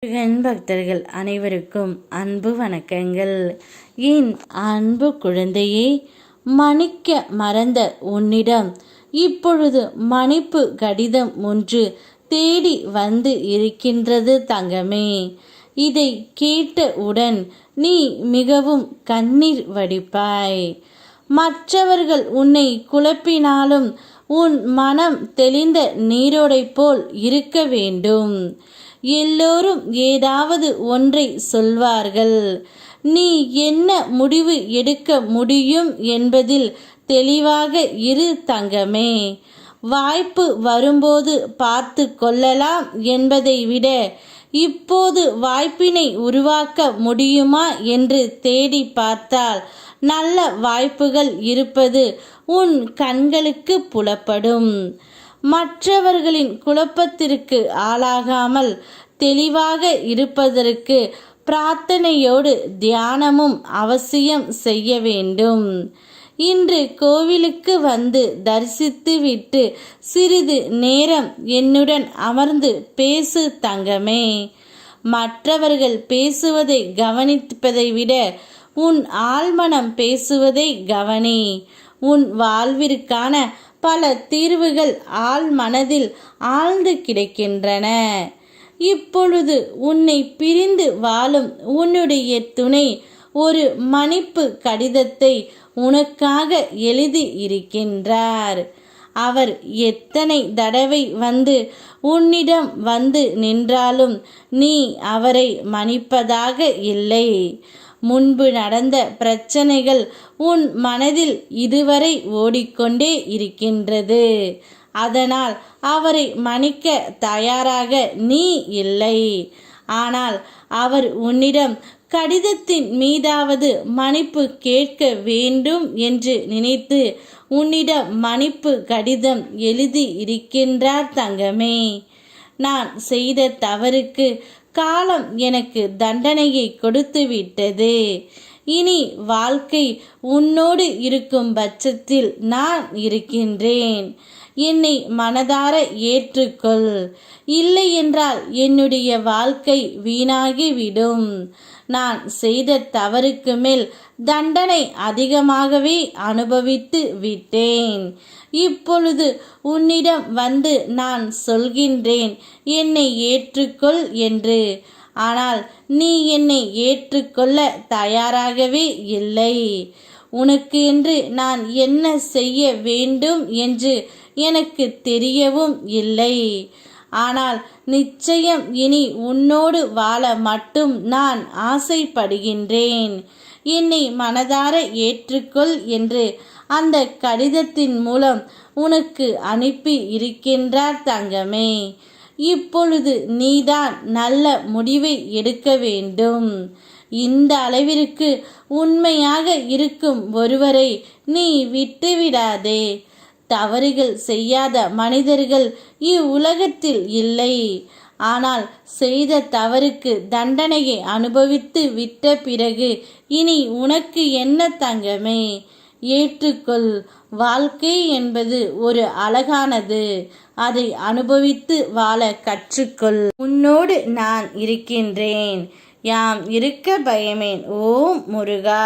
முருகன் பக்தர்கள் அனைவருக்கும் அன்பு வணக்கங்கள். என் அன்பு குழந்தையே, மன்னிக்க மறந்த உன்னிடம் இப்பொழுது மன்னிப்பு கடிதம் ஒன்று தேடி வந்து இருக்கின்றது தங்கமே. இதை கேட்டவுடன் நீ மிகவும் கண்ணீர் வடிப்பாய். மற்றவர்கள் உன்னை குழப்பினாலும் உன் மனம் தெளிந்த நீரோடை போல் இருக்க வேண்டும். எல்லோரும் ஏதாவது ஒன்றை சொல்வார்கள். நீ என்ன முடிவு எடுக்க முடியும் என்பதில் தெளிவாக இரு தங்கமே. வாய்ப்பு வரும்போது பார்த்து கொள்ளலாம் என்பதை விட இப்போது வாய்ப்பினை உருவாக்க முடியுமா என்று தேடி பார்த்தால் நல்ல வாய்ப்புகள் இருப்பது உன் கண்களுக்கு புலப்படும். மற்றவர்களின் குழப்பத்திற்கு ஆளாகாமல் தெளிவாக இருப்பதற்கு பிரார்த்தனையோடு தியானமும் அவசியம் செய்ய வேண்டும். இன்று கோவிலுக்கு வந்து தரிசித்து விட்டு சிறிது நேரம் என்னுடன் அமர்ந்து பேசு தங்கமே. மற்றவர்கள் பேசுவதை கவனிப்பதை விட உன் ஆழ்மனம் பேசுவதை கவனி. உன் வாழ்விற்கான பல தீர்வுகள் ஆழ் மனதில் ஆழ்ந்து கிடக்கின்றன. இப்பொழுது உன்னை பிரிந்து வாழும் உன்னுடைய துணை ஒரு மன்னிப்பு கடிதத்தை உனக்காக எழுதி இருக்கின்றார். அவர் எத்தனை தடவை வந்து உன்னிடம் வந்து நின்றாலும் நீ அவரை மன்னிப்பதாக இல்லை. முன்பு நடந்த பிரச்சனைகள் உன் மனதில் இதுவரை ஓடிக்கொண்டே இருக்கின்றது. அதனால் அவரை மன்னிக்க தயாராக நீ இல்லை. ஆனால் அவர் உன்னிடம் கடிதத்தின் மீதாவது மன்னிப்பு கேட்க வேண்டும் என்று நினைத்து உன்னிடம் மன்னிப்பு கடிதம் எழுதி இருக்கின்றார் தங்கமே. நான் செய்த தவறுக்கு காலம் எனக்கு தண்டனையை கொடுத்து விட்டது. இனி வாழ்க்கை உன்னோடு இருக்கும் பட்சத்தில் நான் இருக்கின்றேன். என்னை மனதார ஏற்றுக்கொள். இல்லை என்றால் என்னுடைய வாழ்க்கை வீணாகிவிடும். நான் செய்த தவறுக்கு மேல் தண்டனை அதிகமாகவே அனுபவித்து விட்டேன். இப்பொழுது உன்னிடம் வந்து நான் சொல்கின்றேன், என்னை ஏற்றுக்கொள் என்று. ஆனால் நீ என்னை ஏற்றுக்கொள்ள தயாராகவே இல்லை. உனக்கு என்று நான் என்ன செய்ய வேண்டும் என்று எனக்கு தெரியவும் இல்லை. ஆனால் நிச்சயம் இனி உன்னோடு வாழ மட்டும் நான் ஆசைப்படுகின்றேன். என்னை மனதார ஏற்றுக்கொள் என்று அந்த கடிதத்தின் மூலம் உனக்கு அனுப்பி இருக்கின்றார் தங்கமே. இப்பொழுது நீதான் நல்ல முடிவை எடுக்க வேண்டும். இந்த அளவிற்கு உண்மையாக இருக்கும் ஒருவரை நீ விட்டுவிடாதே. தவறுகள் செய்யாத மனிதர்கள் இவ்வுலகத்தில் இல்லை. ஆனால் செய்த தவறுக்கு தண்டனையை அனுபவித்து விட்ட பிறகு இனி உனக்கு என்ன தங்கமே? ஏற்றுக்கொள். வாழ்க்கை என்பது ஒரு அழகானது. அதை அனுபவித்து வாழ கற்றுக்கொள். உன்னோடு நான் இருக்கின்றேன். யாம் இருக்க பயமேன். ஓம் முருகா.